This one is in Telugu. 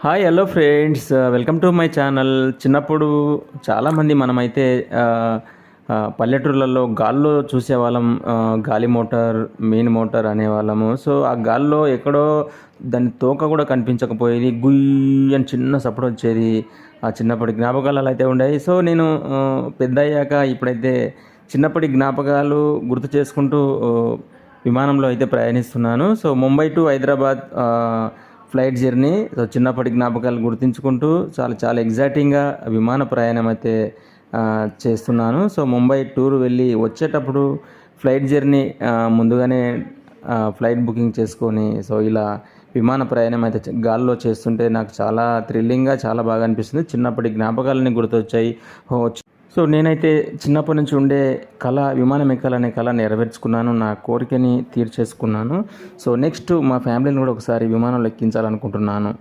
Hi hello friends, welcome to my channel. చిన్నప్పుడు చాలామంది మనమైతే పల్లెటూర్లలో గాల్లో చూసేవాళ్ళం. గాలి మోటార్, మెయిన్ మోటార్ అనేవాళ్ళము. సో ఆ గాల్లో ఎక్కడో దాని తోక కూడా కనిపించకపోయేది, గుయ్ అని చిన్న సప్పుడు వచ్చేది. ఆ చిన్నప్పటి జ్ఞాపకాలు అలా అయితే ఉండేవి. సో నేను పెద్ద అయ్యాక ఇప్పుడైతే చిన్నప్పటి జ్ఞాపకాలు గుర్తు చేసుకుంటూ విమానంలో అయితే ప్రయాణిస్తున్నాను. So Mumbai to Hyderabad flight journey. So చిన్నప్పటి జ్ఞాపకాలు గుర్తించుకుంటూ చాలా చాలా ఎగ్జైటింగ్గా విమాన ప్రయాణం అయితే చేస్తున్నాను. సో ముంబై టూర్ వెళ్ళి వచ్చేటప్పుడు ఫ్లైట్ జర్నీ ముందుగానే ఫ్లైట్ బుకింగ్ చేసుకొని సో ఇలా విమాన ప్రయాణం అయితే గాల్లో చేస్తుంటే నాకు చాలా థ్రిల్లింగ్గా చాలా బాగా అనిపిస్తుంది. చిన్నప్పటి జ్ఞాపకాలన్నీ గుర్తొచ్చాయి. సో నేనైతే చిన్నప్పటి నుంచి ఉండే కళ, విమానం ఎక్కాలనే కళ నెరవేర్చుకున్నాను. నా కోరికని తీర్చేసుకున్నాను. సో నెక్స్ట్ మా ఫ్యామిలీని కూడా ఒకసారి విమానంలో ఎక్కించాలనుకుంటున్నాను.